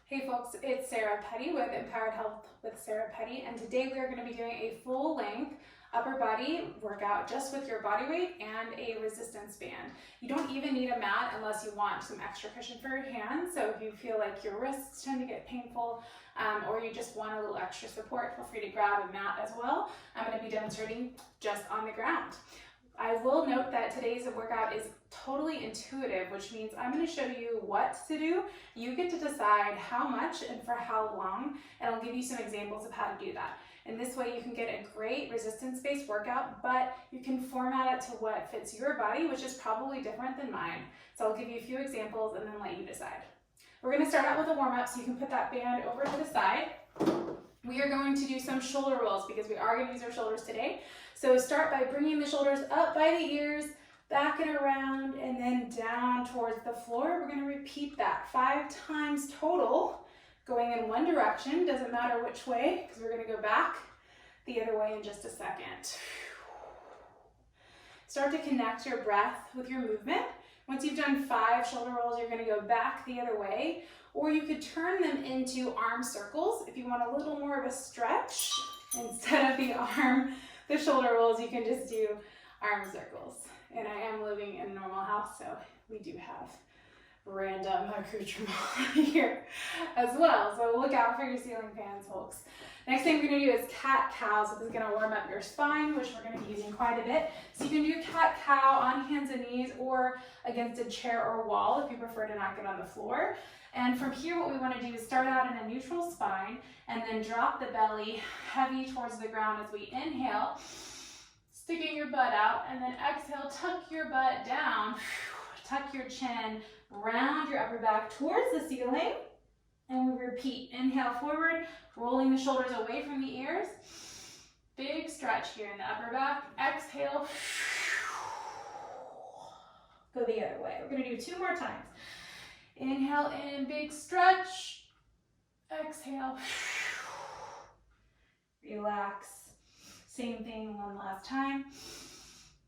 Hey folks, it's Sarah Petty with Empowered Health with Sarah Petty, and today we are going to be doing a full length upper body workout just with your body weight and a resistance band. You don't even need a mat unless you want some extra cushion for your hands. So if you feel like your wrists tend to get painful or you just want a little extra support, feel free to grab a mat as well. I'm going to be demonstrating just on the ground. I will note that today's workout is totally intuitive, which means I'm going to show you what to do. You get to decide how much and for how long, and I'll give you some examples of how to do that. And this way you can get a great resistance-based workout, but you can format it to what fits your body, which is probably different than mine. So I'll give you a few examples and then let you decide. We're going to start out with a warm-up, so you can put that band over to the side. We are going to do some shoulder rolls because we are going to use our shoulders today. So start by bringing the shoulders up by the ears, back and around, and then down towards the floor. We're going to repeat that 5 times total, going in one direction. Doesn't matter which way, because we're going to go back the other way in just a second. Start to connect your breath with your movement. Once you've done 5 shoulder rolls, you're going to go back the other way, or you could turn them into arm circles if you want a little more of a stretch. Instead of the shoulder rolls, you can just do arm circles. And I am living in a normal house, so we do have random accoutrement here as well. So look out for your ceiling fans, folks. Next thing we're going to do is cat-cow. So this is going to warm up your spine, which we're going to be using quite a bit. So you can do cat-cow on hands and knees or against a chair or wall if you prefer to not get on the floor. And from here, what we want to do is start out in a neutral spine and then drop the belly heavy towards the ground as we inhale, sticking your butt out, and then exhale, tuck your butt down, tuck your chin, round your upper back towards the ceiling, and we repeat. Inhale forward, rolling the shoulders away from the ears. Big stretch here in the upper back. Exhale, go the other way. We're going to do 2 more times. Inhale in, big stretch. Exhale. Relax. Same thing one last time.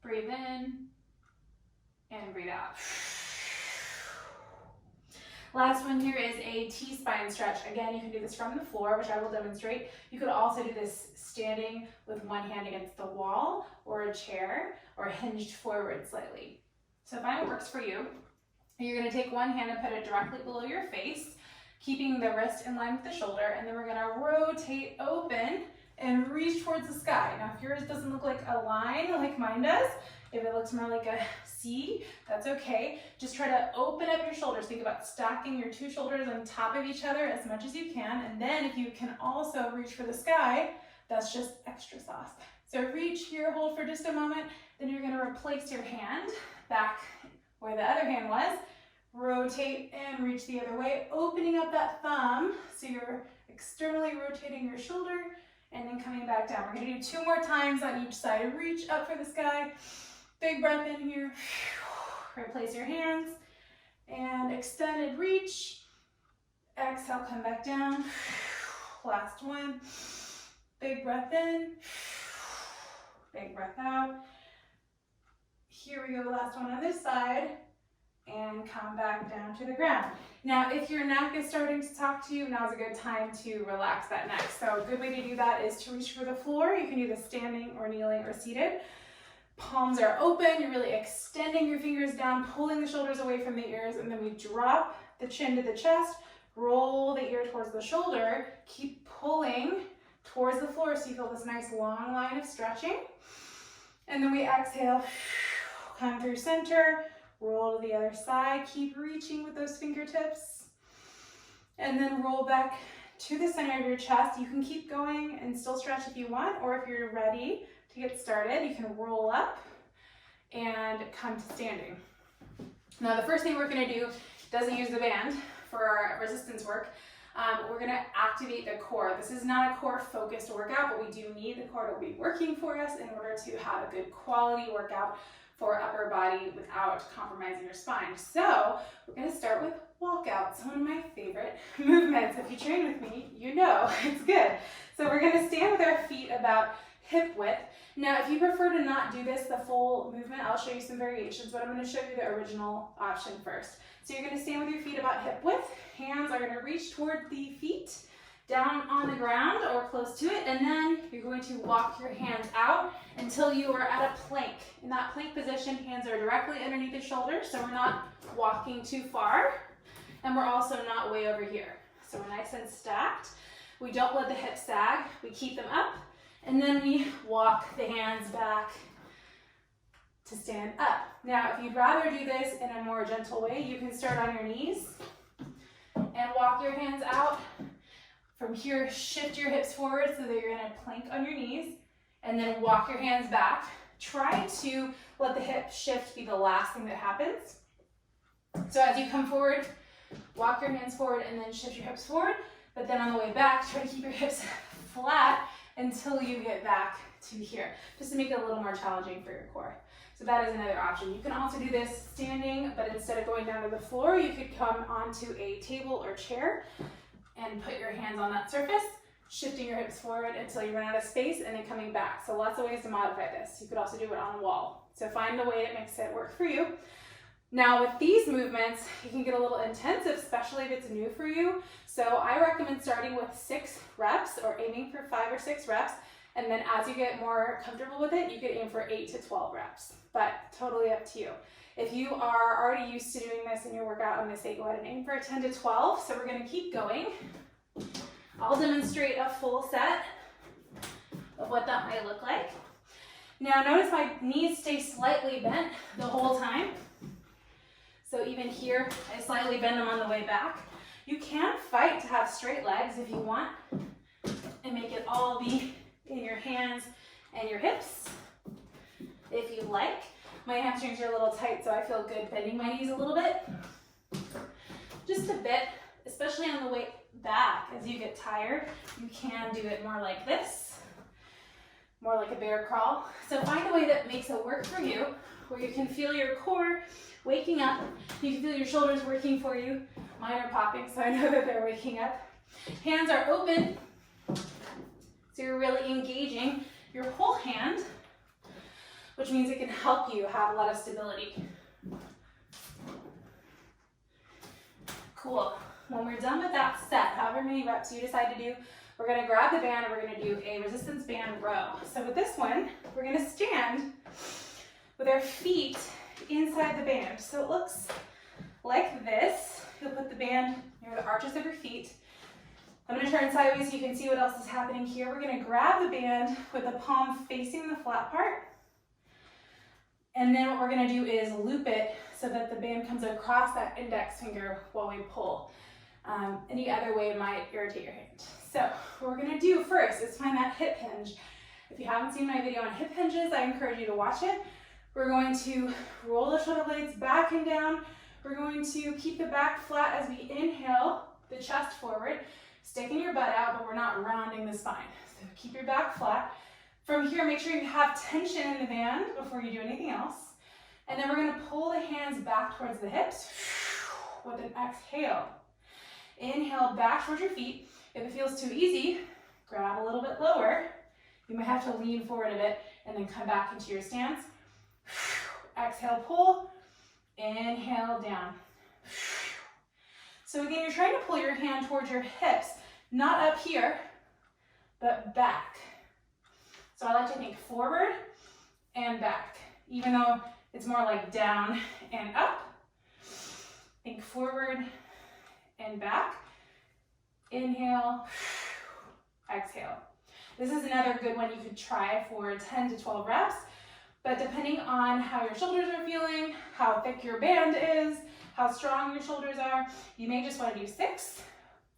Breathe in and breathe out. Last one here is a T-spine stretch. Again, you can do this from the floor, which I will demonstrate. You could also do this standing with one hand against the wall or a chair or hinged forward slightly. So find what works for you. You're going to take one hand and put it directly below your face, keeping the wrist in line with the shoulder, and then we're going to rotate open and reach towards the sky. Now, if yours doesn't look like a line like mine does, if it looks more like a C, that's okay. Just try to open up your shoulders. Think about stacking your 2 shoulders on top of each other as much as you can, and then if you can also reach for the sky, that's just extra sauce. So reach here, hold for just a moment, then you're going to replace your hand back where the other hand was, rotate and reach the other way, opening up that thumb so you're externally rotating your shoulder and then coming back down. We're going to do 2 more times on each side. Reach up for the sky, big breath in here, replace your hands, and extended reach, exhale, come back down, last one, big breath in, big breath out. Here we go, last one on this side, and come back down to the ground. Now, if your neck is starting to talk to you, now's a good time to relax that neck. So a good way to do that is to reach for the floor. You can do this standing or kneeling or seated. Palms are open, you're really extending your fingers down, pulling the shoulders away from the ears, and then we drop the chin to the chest, roll the ear towards the shoulder, keep pulling towards the floor so you feel this nice long line of stretching. And then we exhale, come through center, roll to the other side, keep reaching with those fingertips, and then roll back to the center of your chest. You can keep going and still stretch if you want, or if you're ready to get started, you can roll up and come to standing. Now, the first thing we're going to do doesn't use the band for our resistance work. We're going to activate the core. This is not a core focused workout, but we do need the core to be working for us in order to have a good quality workout for upper body without compromising your spine. So we're going to start with walkouts, one of my favorite movements. If you train with me, you know it's good. So we're going to stand with our feet about hip width. Now, if you prefer to not do this the full movement, I'll show you some variations, but I'm going to show you the original option first. So you're going to stand with your feet about hip width. Hands are going to reach toward the feet, down on the ground or close to it, and then you're going to walk your hands out until you are at a plank. In that plank position, hands are directly underneath the shoulders, so we're not walking too far, and we're also not way over here. So we're nice and stacked. We don't let the hips sag, we keep them up, and then we walk the hands back to stand up. Now, if you'd rather do this in a more gentle way, you can start on your knees and walk your hands out. From here, shift your hips forward so that you're in a plank on your knees, and then walk your hands back. Try to let the hip shift be the last thing that happens. So as you come forward, walk your hands forward and then shift your hips forward, but then on the way back, try to keep your hips flat until you get back to here, just to make it a little more challenging for your core. So that is another option. You can also do this standing, but instead of going down to the floor, you could come onto a table or chair and put your hands on that surface, shifting your hips forward until you run out of space and then coming back. So lots of ways to modify this. You could also do it on a wall. So find the way that makes it work for you. Now with these movements, you can get a little intense, especially if it's new for you. So I recommend starting with 6 reps or aiming for 5 or 6 reps. And then as you get more comfortable with it, you could aim for 8 to 12 reps, but totally up to you. If you are already used to doing this in your workout, I'm going to say go ahead and aim for a 10 to 12. So we're going to keep going. I'll demonstrate a full set of what that might look like. Now notice my knees stay slightly bent the whole time. So even here, I slightly bend them on the way back. You can fight to have straight legs if you want and make it all be in your hands and your hips if you like. My hamstrings are a little tight, so I feel good bending my knees a little bit. Just a bit, especially on the way back. As you get tired, you can do it more like this, more like a bear crawl. So find a way that makes it work for you, where you can feel your core waking up. You can feel your shoulders working for you. Mine are popping, so I know that they're waking up. Hands are open, so you're really engaging your whole hand, which means it can help you have a lot of stability. Cool. When we're done with that set, however many reps you decide to do, we're going to grab the band and we're going to do a resistance band row. So with this one, we're going to stand with our feet inside the band. So it looks like this. You'll put the band near the arches of your feet. I'm going to turn sideways so you can see what else is happening here. We're going to grab the band with the palm facing the flat part. And then what we're going to do is loop it so that the band comes across that index finger while we pull. Any other way might irritate your hand. So what we're going to do first is find that hip hinge. If you haven't seen my video on hip hinges, I encourage you to watch it. We're going to roll the shoulder blades back and down. We're going to keep the back flat as we inhale, the chest forward, sticking your butt out, but we're not rounding the spine. So keep your back flat. From here, make sure you have tension in the band before you do anything else. And then we're going to pull the hands back towards the hips with an exhale. Inhale back towards your feet. If it feels too easy, grab a little bit lower. You might have to lean forward a bit and then come back into your stance. Exhale, pull. Inhale, down. So again, you're trying to pull your hand towards your hips, not up here, but back. So I like to think forward and back, even though it's more like down and up. Think forward and back. Inhale, exhale. This is another good one you could try for 10 to 12 reps, but depending on how your shoulders are feeling, how thick your band is, how strong your shoulders are, you may just want to do 6,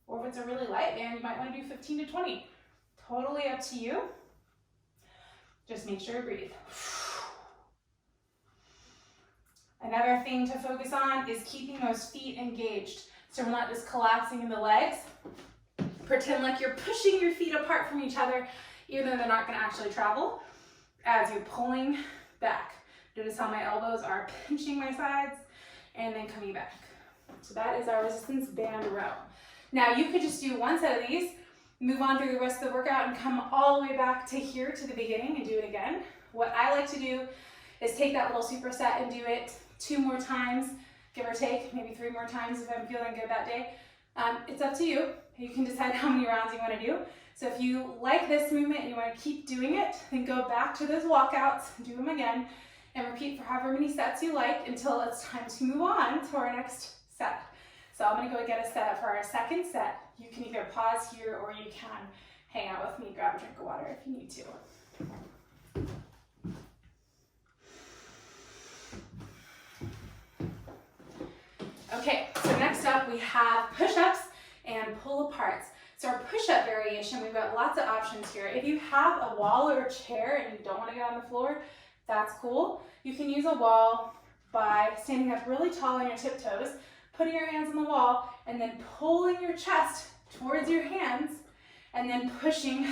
or if it's a really light band, you might want to do 15 to 20. Totally up to you. Just make sure you breathe. Another thing to focus on is keeping those feet engaged, so we're not just collapsing in the legs. Pretend like you're pushing your feet apart from each other, even though they're not going to actually travel, as you're pulling back. Notice how my elbows are pinching my sides and then coming back. So that is our resistance band row. Now you could just do one set of these, Move on through the rest of the workout and come all the way back to here to the beginning and do it again. What I like to do is take that little superset and do it 2 more times, give or take, maybe 3 more times if I'm feeling good that day. It's up to you. You can decide how many rounds you want to do. So if you like this movement and you want to keep doing it, then go back to those walkouts, do them again, and repeat for however many sets you like until it's time to move on to our next set. So I'm going to go get a set up for our second set. You can either pause here or you can hang out with me, grab a drink of water if you need to. Okay, so next up we have push-ups and pull-aparts. So our push-up variation, we've got lots of options here. If you have a wall or a chair and you don't want to get on the floor, that's cool. You can use a wall by standing up really tall on your tiptoes, putting your hands on the wall, and then pulling your chest towards your hands, and then pushing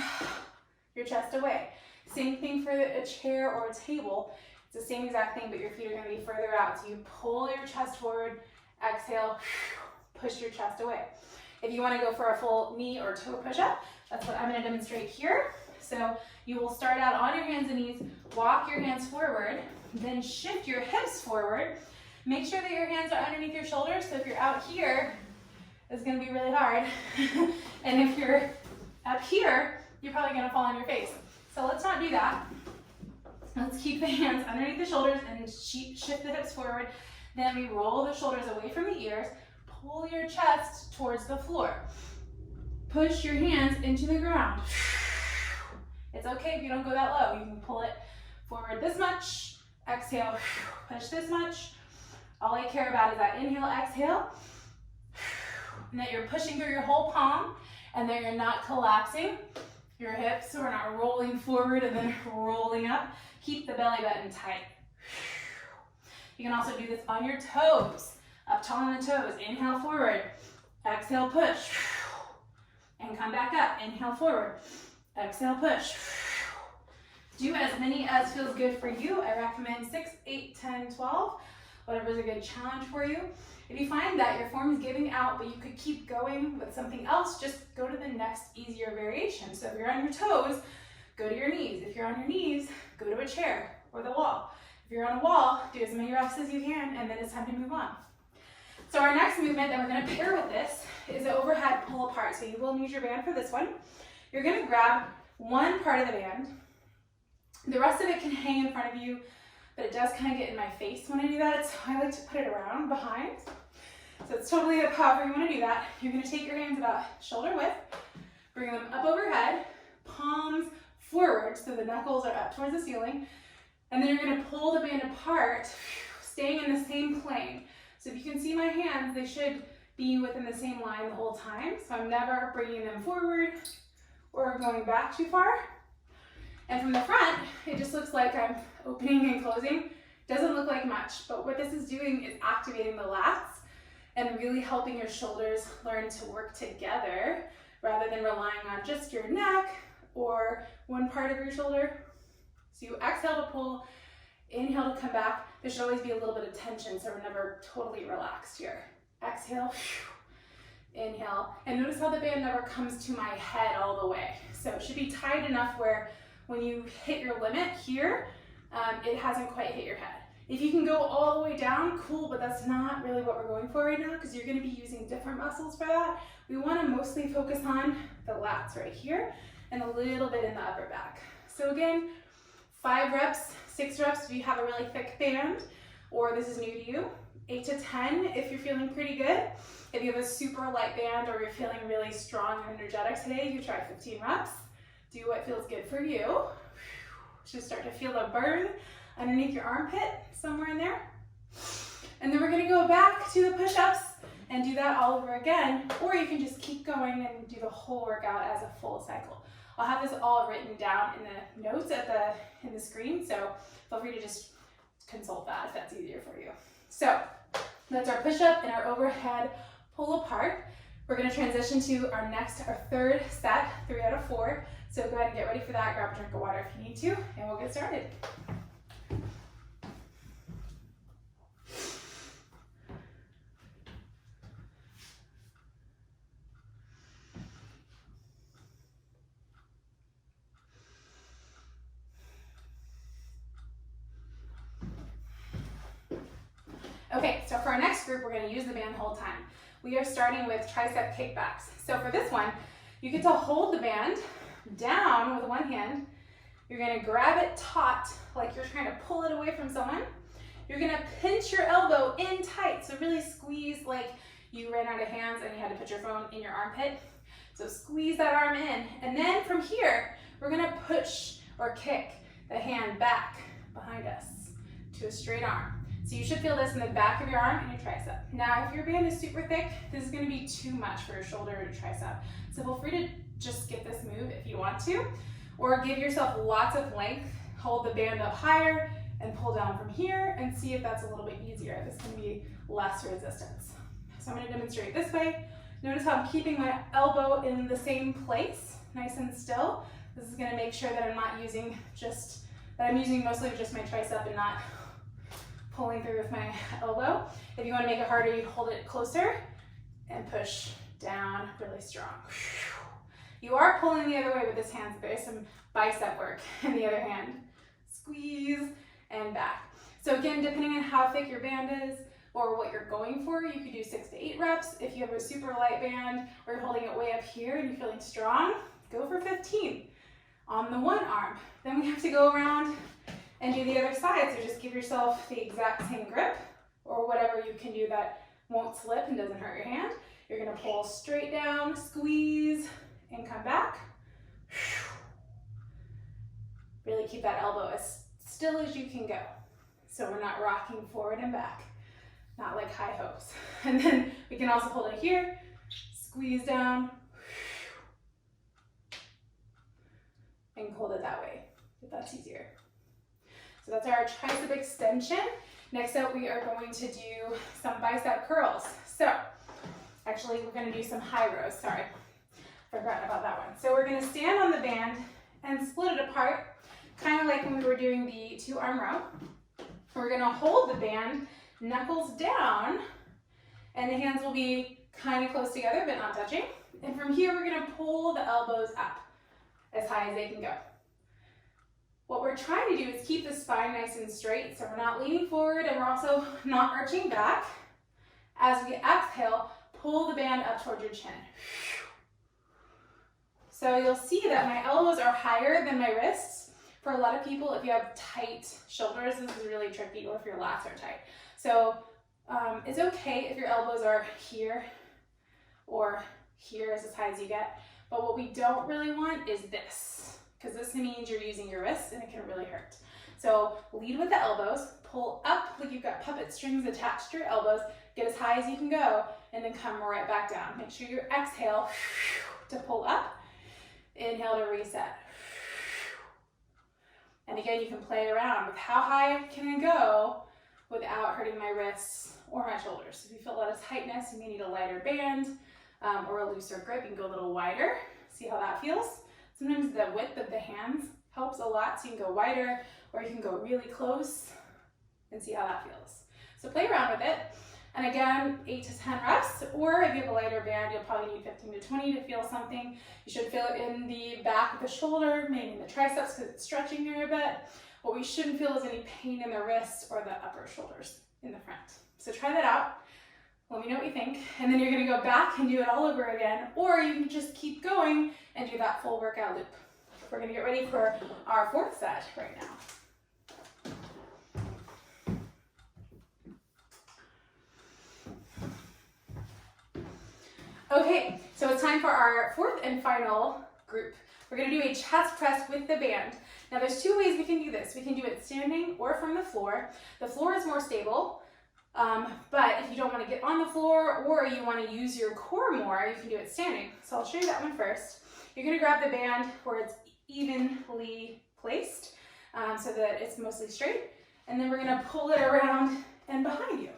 your chest away. Same thing for a chair or a table. It's the same exact thing, but your feet are going to be further out. So you pull your chest forward, exhale, push your chest away. If you want to go for a full knee or toe push-up, that's what I'm going to demonstrate here. So you will start out on your hands and knees, walk your hands forward, then shift your hips forward. Make sure that your hands are underneath your shoulders. So if you're out here, it's going to be really hard. And if you're up here, you're probably going to fall on your face. So let's not do that. Let's keep the hands underneath the shoulders and shift the hips forward. Then we roll the shoulders away from the ears. Pull your chest towards the floor. Push your hands into the ground. It's okay if you don't go that low. You can pull it forward this much. Exhale, push this much. All I care about is that inhale, exhale. And that you're pushing through your whole palm and that you're not collapsing your hips. So we're not rolling forward and then rolling up. Keep the belly button tight. You can also do this on your toes. Up tall on the toes, inhale forward, exhale push, and come back up, inhale forward, exhale push. Do as many as feels good for you. I recommend 6, 8, 10, 12, whatever's a good challenge for you. If you find that your form is giving out, but you could keep going with something else, just go to the next easier variation. So if you're on your toes, go to your knees. If you're on your knees, go to a chair or the wall. If you're on a wall, do as many reps as you can, and then it's time to move on. So our next movement that we're going to pair with this is an overhead pull apart. So you will need your band for this one. You're going to grab one part of the band. The rest of it can hang in front of you, but it does kind of get in my face when I do that. So I like to put it around behind. So it's totally up however you want to do that. You're going to take your hands about shoulder width, bring them up overhead, palms forward so the knuckles are up towards the ceiling, and then you're going to pull the band apart, staying in the same plane. So if you can see my hands, they should be within the same line the whole time. So I'm never bringing them forward or going back too far. And from the front, it just looks like I'm opening and closing. Doesn't look like much, but what this is doing is activating the lats and really helping your shoulders learn to work together rather than relying on just your neck or one part of your shoulder. So you exhale to pull, inhale to come back. There should always be a little bit of tension, so we're never totally relaxed here. Exhale, inhale, and notice how the band never comes to my head all the way. So it should be tight enough where when you hit your limit here, it hasn't quite hit your head. If you can go all the way down, cool, but that's not really what we're going for right now because you're going to be using different muscles for that. We want to mostly focus on the lats right here and a little bit in the upper back. So again, 5 reps, 6 reps if you have a really thick band, or this is new to you. 8 to 10 if you're feeling pretty good. If you have a super light band or you're feeling really strong and energetic today, you try 15 reps. Do what feels good for you. Just start to feel the burn underneath your armpit, somewhere in there. And then we're gonna go back to the push-ups and do that all over again, or you can just keep going and do the whole workout as a full cycle. I'll have this all written down in the notes in the screen, so feel free to just consult that if that's easier for you. So that's our push-up and our overhead pull apart. We're going to transition to our third set, 3 out of 4. So go ahead and get ready for that. Grab a drink of water if you need to, and we'll get started. Okay, so for our next group, we're gonna use the band the whole time. We are starting with tricep kickbacks. So for this one, you get to hold the band down with one hand. You're gonna grab it taut, like you're trying to pull it away from someone. You're gonna pinch your elbow in tight, so really squeeze like you ran out of hands and you had to put your phone in your armpit. So squeeze that arm in. And then from here, we're gonna push or kick the hand back behind us to a straight arm. So you should feel this in the back of your arm and your tricep. Now, if your band is super thick, this is gonna be too much for your shoulder or your tricep. So feel free to just skip this move if you want to, or give yourself lots of length. Hold the band up higher and pull down from here and see if that's a little bit easier. This can be less resistance. So I'm gonna demonstrate this way. Notice how I'm keeping my elbow in the same place, nice and still. This is gonna make sure that I'm not using I'm using mostly just my tricep and not pulling through with my elbow. If you wanna make it harder, you hold it closer and push down really strong. You are pulling the other way with this hand, so there's some bicep work in the other hand. Squeeze and back. So again, depending on how thick your band is or what you're going for, you could do 6 to 8 reps. If you have a super light band or you're holding it way up here and you're feeling strong, go for 15 on the one arm. Then we have to go around and do the other side. So just give yourself the exact same grip or whatever you can do that won't slip and doesn't hurt your hand. You're gonna pull straight down, squeeze, and come back. Really keep that elbow as still as you can go. So we're not rocking forward and back, not like high hopes. And then we can also hold it here, squeeze down, and hold it that way, if that's easier. So that's our tricep extension. Next up, we are going to do some bicep curls. So actually, we're gonna do some high rows, sorry. Forgot about that one. So we're gonna stand on the band and split it apart, kind of like when we were doing the 2-arm row. We're gonna hold the band, knuckles down, and the hands will be kind of close together, but not touching. And from here, we're gonna pull the elbows up as high as they can go. What we're trying to do is keep the spine nice and straight, so we're not leaning forward and we're also not arching back. As we exhale, pull the band up towards your chin. So you'll see that my elbows are higher than my wrists. For a lot of people, if you have tight shoulders, this is really tricky, or if your lats are tight. So it's okay if your elbows are here or here as high as you get. But what we don't really want is this, because this means you're using your wrists and it can really hurt. So lead with the elbows, pull up like you've got puppet strings attached to your elbows, get as high as you can go, and then come right back down. Make sure you exhale to pull up, inhale to reset. And again, you can play around with how high can I go without hurting my wrists or my shoulders. If you feel a lot of tightness, you may need a lighter band or a looser grip. You can go a little wider, see how that feels. Sometimes the width of the hands helps a lot, so you can go wider or you can go really close and see how that feels. So play around with it. And again, 8 to 10 reps, or if you have a lighter band, you'll probably need 15 to 20 to feel something. You should feel it in the back of the shoulder, maybe in the triceps because it's stretching there a bit. What we shouldn't feel is any pain in the wrists or the upper shoulders in the front. So try that out. Let me know what you think. And then you're gonna go back and do it all over again, or you can just keep going and do that full workout loop. We're gonna get ready for our 4th set right now. Okay, so it's time for our 4th and final group. We're gonna do a chest press with the band. Now there's 2 ways we can do this. We can do it standing or from the floor. The floor is more stable, but if you don't wanna get on the floor or you wanna use your core more, you can do it standing. So I'll show you that one first. You're gonna grab the band where it's evenly placed so that it's mostly straight. And then we're gonna pull it around and behind you.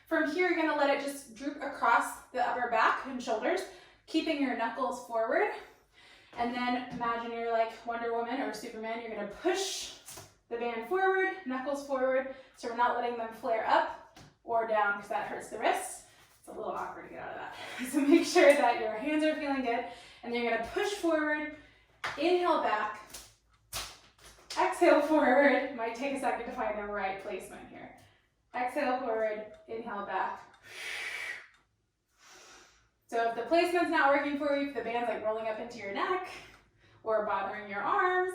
From here, you're gonna let it just droop across the upper back and shoulders, keeping your knuckles forward. And then imagine you're like Wonder Woman or Superman. You're gonna push the band forward, knuckles forward, so we're not letting them flare up or down because that hurts the wrists. It's a little awkward to get out of that. So make sure that your hands are feeling good. And you're gonna push forward, inhale back, exhale forward. Might take a second to find the right placement here. Exhale forward, inhale back. So if the placement's not working for you, if the band's like rolling up into your neck or bothering your arms,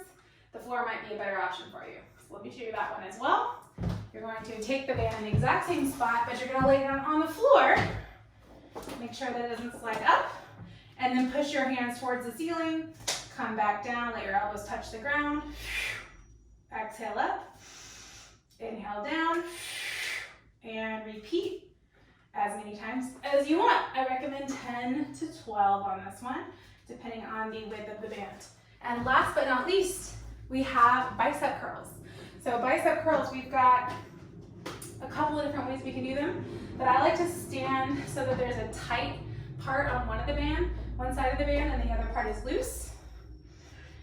the floor might be a better option for you. So let me show you that one as well. You're going to take the band in the exact same spot, but you're going to lay it down on the floor. Make sure that it doesn't slide up. And then push your hands towards the ceiling. Come back down, let your elbows touch the ground. Exhale up. Inhale down. And repeat as many times as you want. I recommend 10 to 12 on this one, depending on the width of the band. And last but not least, we have bicep curls. So bicep curls, we've got a couple of different ways we can do them, but I like to stand so that there's a tight part on one side of the band, and the other part is loose.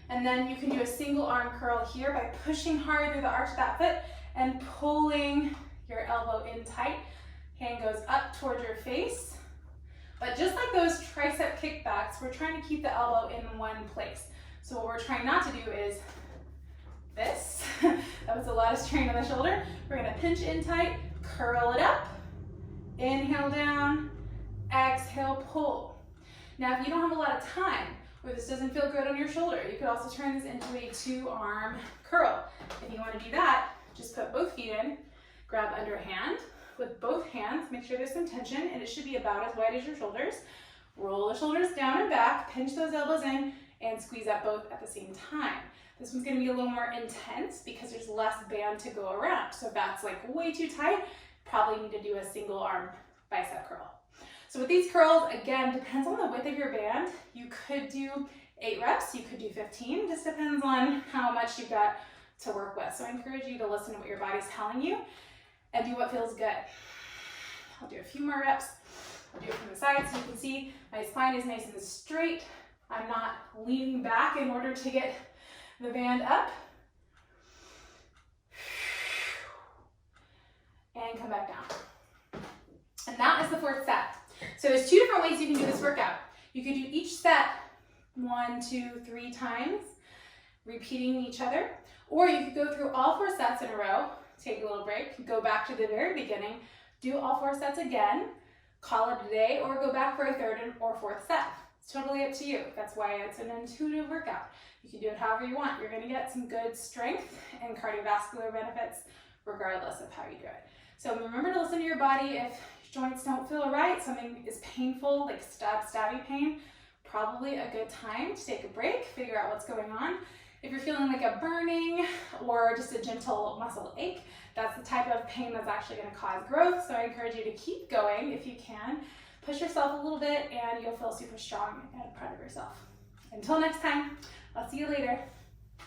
And then you can do a single arm curl here by pushing hard through the arch of that foot and pulling your elbow in tight. Hand goes up towards your face. But just like those tricep kickbacks, we're trying to keep the elbow in one place. So what we're trying not to do is this. That was a lot of strain on the shoulder. We're gonna pinch in tight, curl it up, inhale down, exhale, pull. Now, if you don't have a lot of time, or this doesn't feel good on your shoulder, you could also turn this into a 2-arm curl. If you wanna do that, just put both feet in, grab under hand. With both hands, make sure there's some tension, and it should be about as wide as your shoulders. Roll the shoulders down and back, pinch those elbows in, and squeeze up both at the same time. This one's gonna be a little more intense because there's less band to go around. So if that's like way too tight, probably need to do a single arm bicep curl. So with these curls, again, depends on the width of your band. You could do 8 reps, you could do 15, just depends on how much you've got to work with. So I encourage you to listen to what your body's telling you and do what feels good. I'll do a few more reps. I'll do it from the side so you can see my spine is nice and straight. I'm not leaning back in order to get the band up. And come back down. And that is the 4th set. So there's 2 different ways you can do this workout. You could do each set 1, 2, 3 times, repeating each other. Or you could go through all 4 sets in a row, take a little break, go back to the very beginning, do all 4 sets again, call it a day, or go back for a 3rd or 4th set. It's totally up to you. That's why it's an intuitive workout. You can do it however you want. You're gonna get some good strength and cardiovascular benefits regardless of how you do it. So remember to listen to your body. If joints don't feel right, something is painful, like stabby pain, probably a good time to take a break, figure out what's going on. If you're feeling like a burning or just a gentle muscle ache, that's the type of pain that's actually gonna cause growth. So I encourage you to keep going if you can. Push yourself a little bit and you'll feel super strong and proud of yourself. Until next time, I'll see you later.